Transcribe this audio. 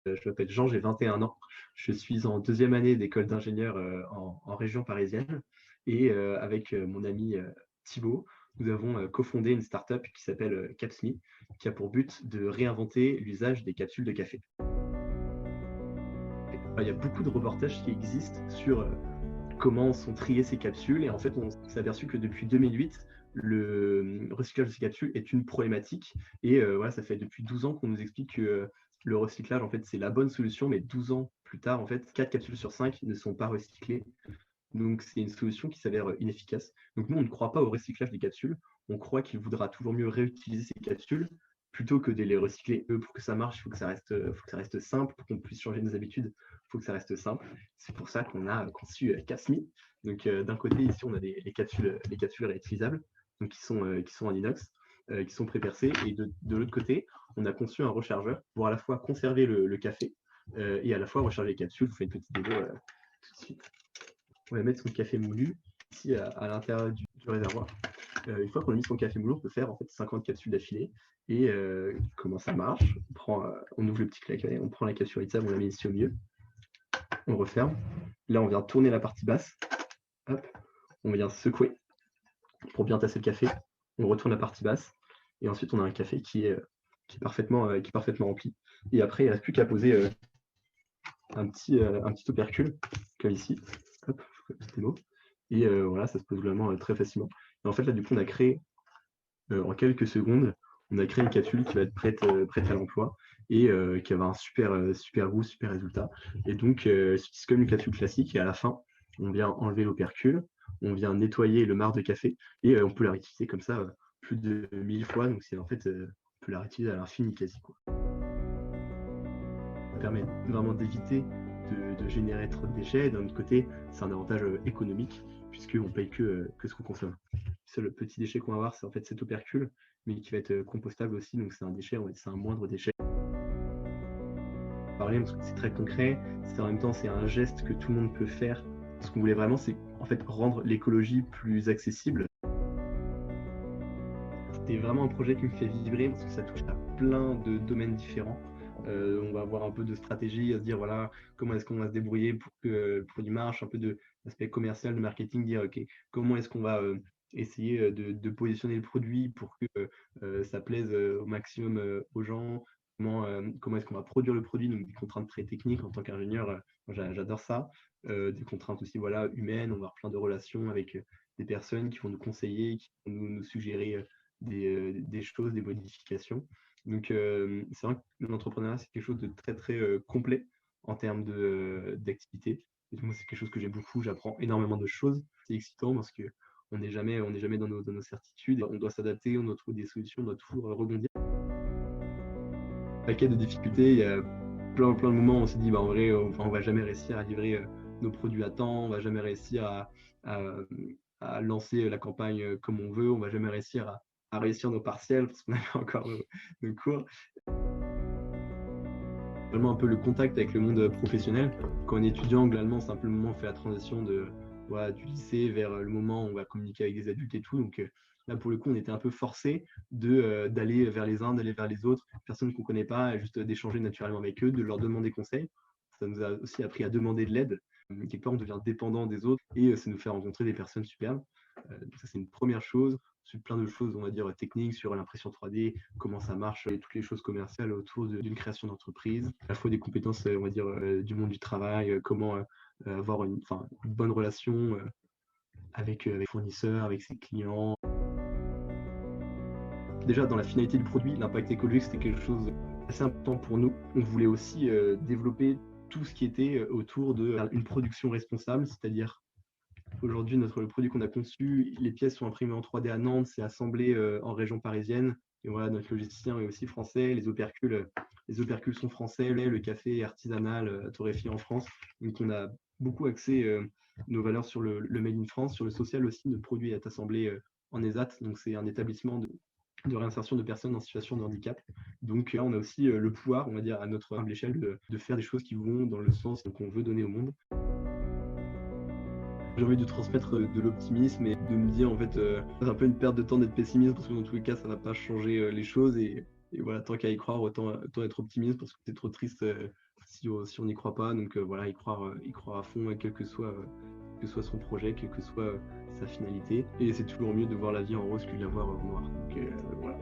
Je m'appelle Jean, j'ai 21 ans. Je suis en deuxième année d'école d'ingénieur en région parisienne. Et avec mon ami Thibaut, nous avons cofondé une startup qui s'appelle Capsme, qui a pour but de réinventer l'usage des capsules de café. Il y a beaucoup de reportages qui existent sur comment sont triées ces capsules. Et en fait, on s'est aperçu que depuis 2008, le recyclage de ces capsules est une problématique. Et voilà, ça fait depuis 12 ans qu'on nous explique que le recyclage, en fait, c'est la bonne solution, mais 12 ans plus tard, en fait, 4 capsules sur 5 ne sont pas recyclées. Donc, c'est une solution qui s'avère inefficace. Donc, nous, on ne croit pas au recyclage des capsules. On croit qu'il voudra toujours mieux réutiliser ces capsules plutôt que de les recycler. Pour que ça marche, il faut que ça reste simple. Pour qu'on puisse changer nos habitudes, il faut que ça reste simple. C'est pour ça qu'on a conçu Capsme. Donc, d'un côté, ici, on a les capsules réutilisables, donc qui sont en inox, qui sont prépercées. Et de l'autre côté, on a conçu un rechargeur pour à la fois conserver le café et à la fois recharger les capsules. Je vous fais une petite démo tout de suite. On va mettre son café moulu ici à l'intérieur du réservoir. Une fois qu'on a mis son café moulu, on peut faire en fait 50 capsules d'affilée. Et comment ça marche? On ouvre le petit claquet, on prend la capsule réutilisable, on la met ici au milieu, on referme. Là, on vient tourner la partie basse. Hop, on vient secouer pour bien tasser le café. On retourne la partie basse. Et ensuite, on a un café qui est parfaitement rempli. Et après, il ne reste plus qu'à poser un petit opercule, comme ici. Hop, je fais une petite démo. Et voilà, ça se pose vraiment très facilement. Et en fait, là, du coup, on a créé, en quelques secondes, on a créé une capsule qui va être prête à l'emploi et qui va avoir un super goût, super résultat. Et donc, c'est comme une capsule classique. Et à la fin, on vient enlever l'opercule, on vient nettoyer le marc de café et on peut la réutiliser comme ça plus de 1000 fois. Donc, c'est en fait, on peut la réutiliser à l'infini quasi, quoi. Ça permet vraiment d'éviter de générer trop de déchets. D'un autre côté, c'est un avantage économique puisqu'on ne paye que ce qu'on consomme. Le seul petit déchet qu'on va avoir, c'est en fait cet opercule, mais qui va être compostable aussi, donc c'est un déchet, c'est un moindre déchet. Parler parce que c'est très concret, en même temps c'est un geste que tout le monde peut faire. Ce qu'on voulait vraiment, c'est en fait rendre l'écologie plus accessible. C'était vraiment un projet qui me fait vibrer parce que ça touche à plein de domaines différents. On va avoir un peu de stratégie, à se dire voilà, comment est-ce qu'on va se débrouiller pour que le produit marche, un peu d'aspect commercial, de marketing, dire ok, comment est-ce qu'on va essayer de positionner le produit pour que ça plaise au maximum aux gens, comment est-ce qu'on va produire le produit, donc des contraintes très techniques en tant qu'ingénieur, j'adore ça. Des contraintes aussi voilà, humaines, on va avoir plein de relations avec des personnes qui vont nous conseiller, qui vont nous suggérer des choses, des modifications. Donc, c'est vrai que l'entrepreneuriat, c'est quelque chose de très, très complet en termes d'activité. Et moi, c'est quelque chose que j'aime beaucoup. J'apprends énormément de choses. C'est excitant parce que on n'est jamais dans nos certitudes. On doit s'adapter, on doit trouver des solutions, on doit toujours rebondir. Paquet de difficultés, il y a plein de moments où on s'est dit, bah, en vrai, on va jamais réussir à livrer nos produits à temps, on va jamais réussir à, à lancer la campagne comme on veut, on va jamais réussir à réussir nos partiels parce qu'on avait encore nos cours. Vraiment un peu le contact avec le monde professionnel. Quand on est étudiant, globalement, c'est un peu le moment où on fait la transition voilà, du lycée vers le moment où on va communiquer avec des adultes et tout. Donc là, pour le coup, on était un peu forcé d'aller vers les uns, d'aller vers les autres, personnes qu'on ne connaît pas, et juste d'échanger naturellement avec eux, de leur demander conseil. Ça nous a aussi appris à demander de l'aide. Quelque part, on devient dépendant des autres et ça nous fait rencontrer des personnes superbes. Donc ça, c'est une première chose. Sur plein de choses, on va dire, techniques, sur l'impression 3D, comment ça marche, et toutes les choses commerciales autour d'une création d'entreprise. À la fois des compétences, on va dire, du monde du travail, comment avoir une bonne relation avec les fournisseurs, avec ses clients. Déjà, dans la finalité du produit, l'impact écologique, c'était quelque chose d'assez important pour nous. On voulait aussi développer tout ce qui était autour d'une production responsable, c'est-à-dire aujourd'hui, le produit qu'on a conçu, les pièces sont imprimées en 3D à Nantes, c'est assemblé en région parisienne. Et voilà, notre logisticien est aussi français, les opercules sont français, le café est artisanal, torréfié en France. Donc on a beaucoup axé nos valeurs sur le Made in France, sur le social aussi. Notre produit est assemblé en ESAT, donc c'est un établissement de réinsertion de personnes en situation de handicap. Donc là, on a aussi le pouvoir, on va dire, à notre humble échelle, de faire des choses qui vont dans le sens qu'on veut donner au monde. J'ai envie de transmettre de l'optimisme et de me dire en fait c'est un peu une perte de temps d'être pessimiste parce que dans tous les cas ça va pas changer les choses et voilà, tant qu'à y croire autant être optimiste parce que c'est trop triste si on n'y croit pas. Donc voilà, y croire à fond, quel que soit son projet, quelle que soit sa finalité. Et c'est toujours mieux de voir la vie en rose que de la voir en noir. Donc voilà.